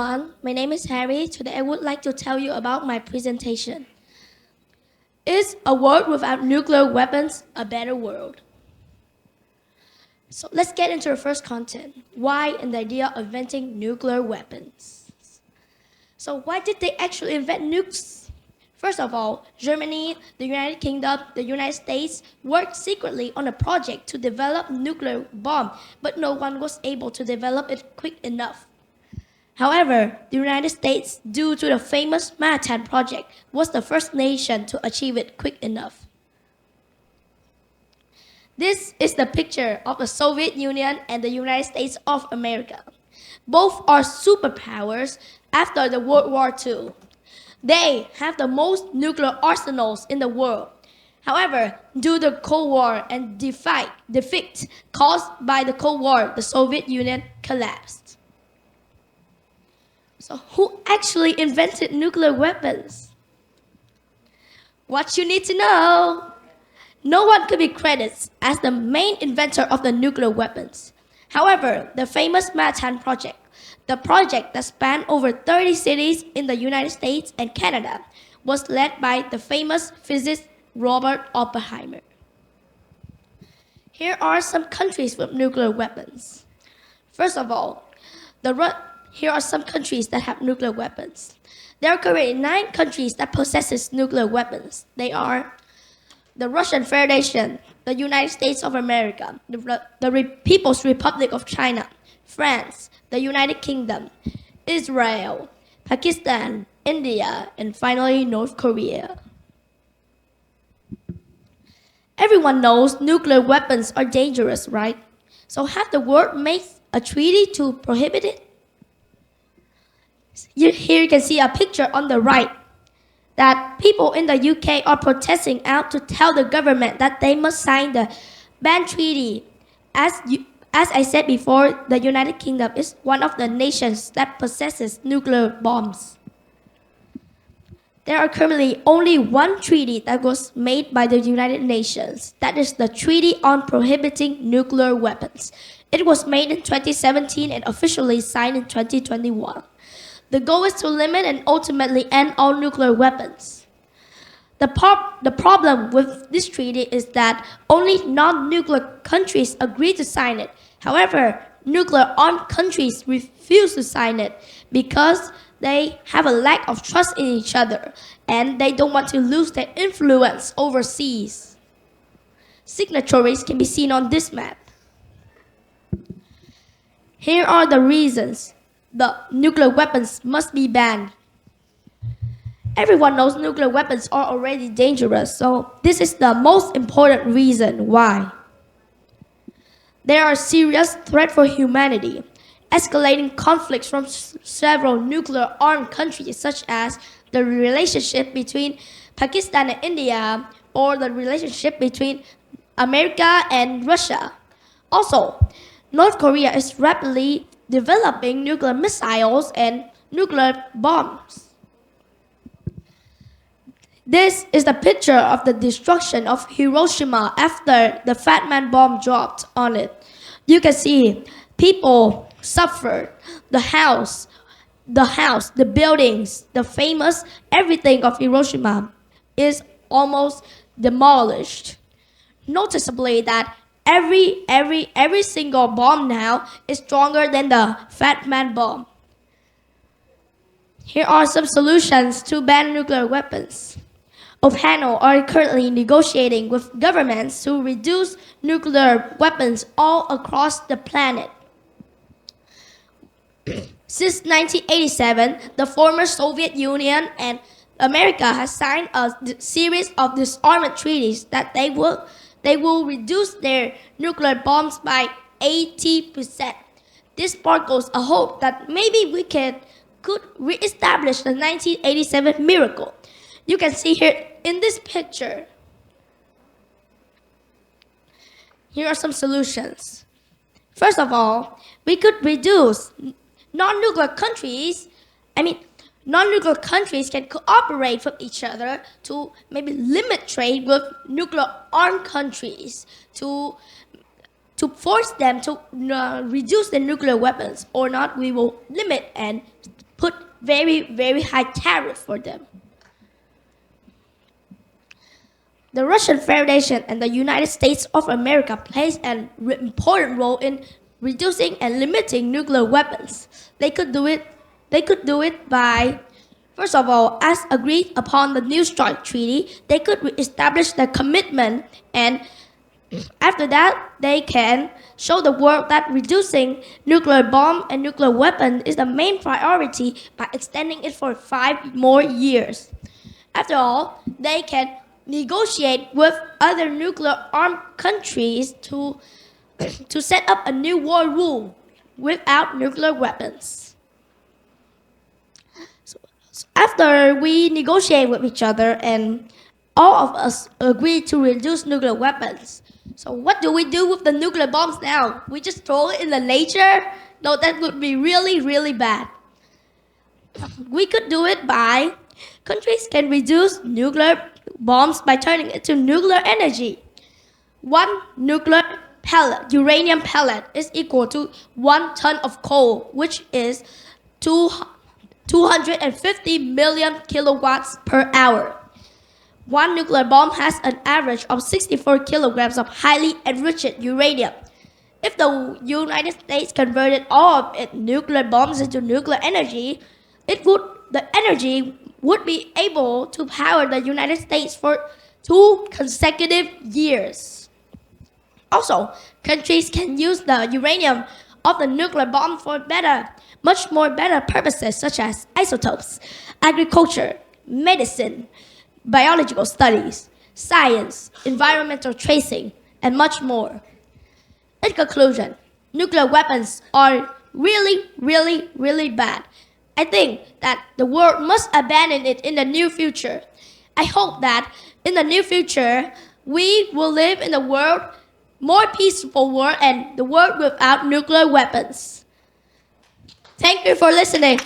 everyone, my name is Harry. Today I would like to tell you about my presentation. Is a world without nuclear weapons a better world? So let's get into the first content. Why and the idea of inventing nuclear weapons. So why did they actually invent nukes? First of all, Germany, the United Kingdom, the United States worked secretly on a project to develop nuclear bomb, but no one was able to develop it quick enough. However, the United States, due to the famous Manhattan Project, was the first nation to achieve it quick enough. This is the picture of the Soviet Union and the United States of America. Both are superpowers after the World War II. They have the most nuclear arsenals in the world. However, due to the Cold War and defeat caused by the Cold War, the Soviet Union collapsed. So who actually invented nuclear weapons? What you need to know. No one could be credited as the main inventor of the nuclear weapons. However, the famous Manhattan Project, the project that spanned over 30 cities in the United States and Canada, was led by the famous physicist Robert Oppenheimer. Here are some countries with nuclear weapons. First of all, here are some countries that have nuclear weapons. There are currently 9 countries that possess nuclear weapons. They are the Russian Federation, the United States of America, the People's Republic of China, France, the United Kingdom, Israel, Pakistan, India, and finally North Korea. Everyone knows nuclear weapons are dangerous, right? So have the world made a treaty to prohibit it? Here you can see a picture on the right that people in the UK are protesting out to tell the government that they must sign the ban treaty. As I said before, the United Kingdom is one of the nations that possesses nuclear bombs. There are currently only one treaty that was made by the United Nations. That is the Treaty on Prohibiting Nuclear Weapons. It was made in 2017 and officially signed in 2021. The goal is to limit and ultimately end all nuclear weapons. The problem with this treaty is that only non-nuclear countries agree to sign it. However, nuclear-armed countries refuse to sign it because they have a lack of trust in each other and they don't want to lose their influence overseas. Signatories can be seen on this map. Here are the reasons the nuclear weapons must be banned. Everyone knows nuclear weapons are already dangerous, so this is the most important reason why. They are a serious threat for humanity. Escalating conflicts from several nuclear-armed countries, such as the relationship between Pakistan and India, or the relationship between America and Russia. Also, North Korea is rapidly developing nuclear missiles and nuclear bombs. This is the picture of the destruction of Hiroshima after the Fat Man bomb dropped on it. You can see people suffered. The buildings, the famous everything of Hiroshima is almost demolished. Noticeably that every single bomb now is stronger than the Fat Man bomb. Here are some solutions to ban nuclear weapons. OPANO are currently negotiating with governments to reduce nuclear weapons all across the planet. Since 1987, the former Soviet Union and America has signed a series of disarmament treaties that they will reduce their nuclear bombs by 80%. This sparkles a hope that maybe we could reestablish the 1987 miracle. You can see here in this picture. Here are some solutions. First of all, we could reduce non-nuclear countries can cooperate with each other to maybe limit trade with nuclear-armed countries to force them to reduce their nuclear weapons. Or not, we will limit and very, very high tariff for them. The Russian Federation and the United States of America plays an important role in reducing and limiting nuclear weapons. They could do it by, first of all, as agreed upon the New START Treaty, they could establish their commitment, and after that, they can show the world that reducing nuclear bomb and nuclear weapon is the main priority by extending it for 5 more years. After all, they can negotiate with other nuclear-armed countries to set up a new world rule without nuclear weapons. So after we negotiate with each other and all of us agree to reduce nuclear weapons, so what do we do with the nuclear bombs now? We just throw it in the nature? No, that would be really, really bad. We could do it by countries can reduce nuclear bombs by turning it to nuclear energy. One nuclear pellet, uranium pellet, is equal to 1 ton of coal, which is 250 million kilowatts per hour. One nuclear bomb has an average of 64 kilograms of highly enriched uranium. If the United States converted all of its nuclear bombs into nuclear energy, the energy would be able to power the United States for 2 consecutive years. Also, countries can use the uranium of the nuclear bomb for much more better purposes such as isotopes, agriculture, medicine, biological studies, science, environmental tracing, and much more. In conclusion, nuclear weapons are really, really, really bad. I think that the world must abandon it in the near future. I hope that in the near future, we will live in a more peaceful world and the world without nuclear weapons. Thank you for listening.